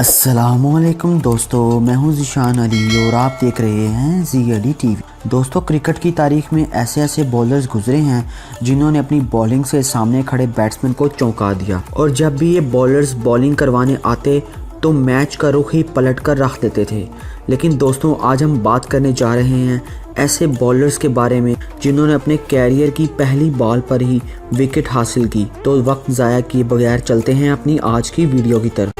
अस्सलामुअलैकुम दोस्तों, मैं हूं ज़ीशान अली और आप देख रहे हैं ज़ी अली टीवी। दोस्तों, क्रिकेट की तारीख में ऐसे ऐसे बॉलर्स गुजरे हैं जिन्होंने अपनी बॉलिंग से सामने खड़े बैट्समैन को चौंका दिया, और जब भी ये बॉलर्स बॉलिंग करवाने आते तो मैच का रुख ही पलट कर रख देते थे। लेकिन दोस्तों, आज हम बात करने जा रहे हैं ऐसे बॉलर्स के बारे में जिन्होंने अपने कैरियर की पहली बॉल पर ही विकेट हासिल की। तो वक्त ज़ाया किए बगैर चलते हैं अपनी आज की वीडियो की तरफ।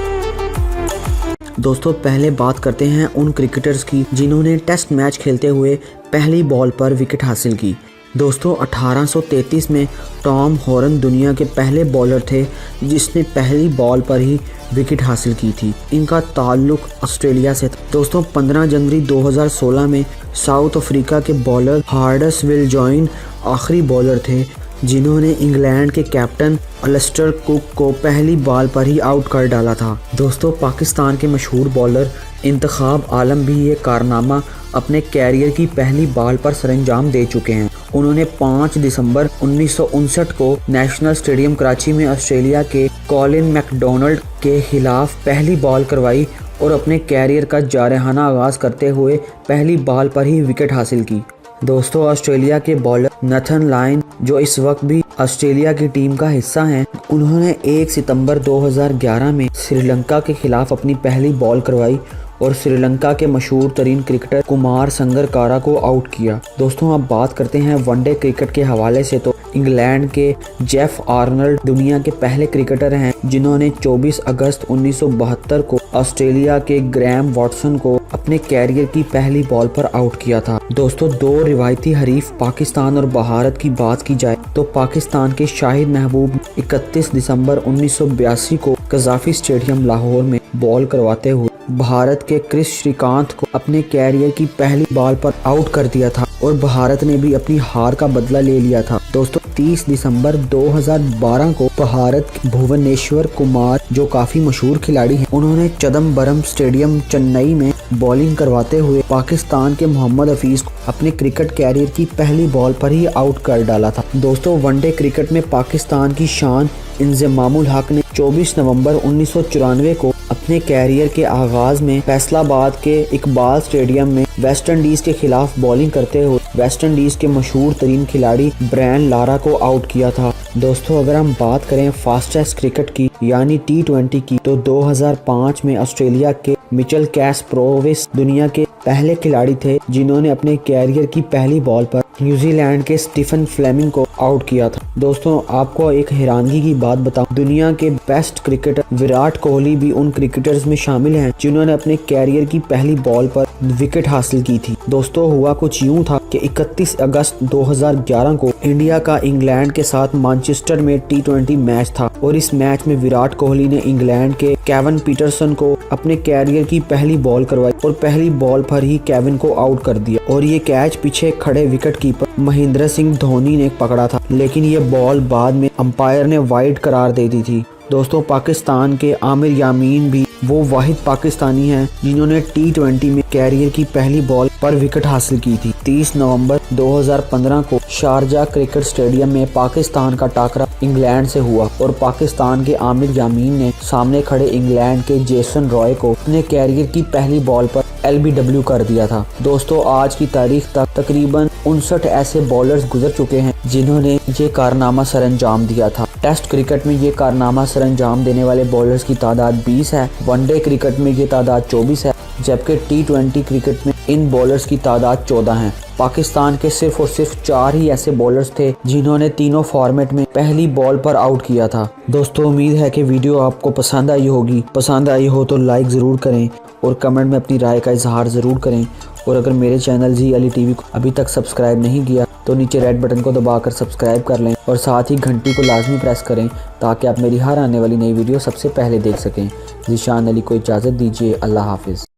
दोस्तों, पहले बात करते हैं उन क्रिकेटर्स की जिन्होंने टेस्ट मैच खेलते हुए पहली बॉल पर विकेट हासिल की। दोस्तों, 1833 में टॉम हॉर्न दुनिया के पहले बॉलर थे जिसने पहली बॉल पर ही विकेट हासिल की थी। इनका ताल्लुक ऑस्ट्रेलिया से था। दोस्तों, 15 जनवरी 2016 में साउथ अफ्रीका के बॉलर हार्डसविल जॉइन आखिरी बॉलर थे जिन्होंने इंग्लैंड के कैप्टन अलिस्टर कुक को पहली बॉल पर ही आउट कर डाला था। दोस्तों, पाकिस्तान के मशहूर बॉलर इंतखाब आलम भी ये कारनामा अपने कैरियर की पहली बॉल पर सरंजाम दे चुके हैं। उन्होंने 5 दिसंबर 1959 को नेशनल स्टेडियम कराची में ऑस्ट्रेलिया के कॉलिन मैकडोनाल्ड के खिलाफ पहली बॉल करवाई और अपने कैरियर का जारहाना आगाज करते हुए पहली बॉल पर ही विकेट हासिल की। दोस्तों, ऑस्ट्रेलिया के बॉलर नथन लायन, जो इस वक्त भी ऑस्ट्रेलिया की टीम का हिस्सा हैं, उन्होंने 1 सितंबर 2011 में श्रीलंका के खिलाफ अपनी पहली बॉल करवाई और श्रीलंका के मशहूर तरीन क्रिकेटर कुमार संगकारा को आउट किया। दोस्तों, अब बात करते हैं वनडे क्रिकेट के हवाले से। तो इंग्लैंड के जेफ आर्नल्ड दुनिया के पहले क्रिकेटर हैं जिन्होंने 24 अगस्त 1972 को ऑस्ट्रेलिया के ग्रैम वॉटसन को अपने कैरियर की पहली बॉल पर आउट किया था। दोस्तों, 2 रिवायती हरीफ पाकिस्तान और भारत की बात की जाए तो पाकिस्तान के शाहिद महबूब 31 दिसंबर 1982 को कज़ाफी स्टेडियम लाहौर में बॉल करवाते हुए भारत के क्रिस श्रीकांत को अपने कैरियर की पहली बॉल पर आउट कर दिया था और भारत ने भी अपनी हार का बदला ले लिया था। दोस्तों, 30 दिसंबर 2012 को भारत के भुवनेश्वर कुमार, जो काफी मशहूर खिलाड़ी हैं, उन्होंने चिदम्बरम स्टेडियम चेन्नई में बॉलिंग करवाते हुए पाकिस्तान के मोहम्मद हफीज को अपने क्रिकेट कैरियर की पहली बॉल पर ही आउट कर डाला था। दोस्तों, वनडे क्रिकेट में पाकिस्तान की शान इंजमामुल हक ने 24 नवंबर 1994 को अपने कैरियर के आगाज में फैसलाबाद के इकबाल स्टेडियम में वेस्ट इंडीज के खिलाफ बॉलिंग करते हुए वेस्ट इंडीज के मशहूर तरीन खिलाड़ी ब्रायन लारा को आउट किया था। दोस्तों, अगर हम बात करें फास्टेस्ट क्रिकेट की यानी T20 की, तो 2005 में ऑस्ट्रेलिया के मिचेल कैस्परोविस दुनिया के पहले खिलाड़ी थे जिन्होंने अपने कैरियर की पहली बॉल पर न्यूजीलैंड के स्टीफन फ्लेमिंग को आउट किया था। दोस्तों, आपको एक हैरानगी की बात बताऊं, दुनिया के बेस्ट क्रिकेटर विराट कोहली भी उन क्रिकेटर्स में शामिल हैं जिन्होंने अपने कैरियर की पहली बॉल पर विकेट हासिल की थी। दोस्तों, हुआ कुछ यूं था कि 31 अगस्त 2011 को इंडिया का इंग्लैंड के साथ मैनचेस्टर में T20 मैच था और इस मैच में विराट कोहली ने इंग्लैंड के केविन पीटरसन को अपने कैरियर की पहली बॉल करवाई और पहली बॉल पर ही केविन को आउट कर दिया और ये कैच पीछे खड़े विकेट कीपर महेंद्र सिंह धोनी ने पकड़ा था, लेकिन ये बॉल बाद में अंपायर ने वाइड करार दे दी थी। दोस्तों, पाकिस्तान के आमिर यामीन भी वो वाहिद पाकिस्तानी हैं जिन्होंने T20 में कैरियर की पहली बॉल पर विकेट हासिल की थी। 30 नवंबर 2015 को शारजा क्रिकेट स्टेडियम में पाकिस्तान का टाकरा इंग्लैंड से हुआ और पाकिस्तान के आमिर यामीन ने सामने खड़े इंग्लैंड के जेसन रॉय को अपने कैरियर की पहली बॉल पर LBW कर दिया था। दोस्तों, आज की तारीख तक तकरीबन 59 ऐसे बॉलर्स गुजर चुके हैं जिन्होंने ये कारनामा सरअंजाम दिया था। टेस्ट क्रिकेट में ये कारनामा सरअंजाम देने वाले बॉलर्स की तादाद 20 है, वनडे क्रिकेट में ये तादाद 24 है, जबकि T20 क्रिकेट में इन बॉलर्स की तादाद 14 है। पाकिस्तान के सिर्फ और सिर्फ 4 ही ऐसे बॉलर्स थे जिन्होंने तीनों फॉर्मेट में पहली बॉल पर आउट किया था। दोस्तों, उम्मीद है कि वीडियो आपको पसंद आई होगी। पसंद आई हो तो लाइक ज़रूर करें और कमेंट में अपनी राय का इजहार ज़रूर करें। और अगर मेरे चैनल ज़ी अली टीवी को अभी तक सब्सक्राइब नहीं किया तो नीचे रेड बटन को दबाकर सब्सक्राइब कर लें और साथ ही घंटी को लाजमी प्रेस करें ताकि आप मेरी हर आने वाली नई वीडियो सबसे पहले देख सकें। ज़ीशान अली को इजाज़त दीजिए। अल्लाह हाफिज़।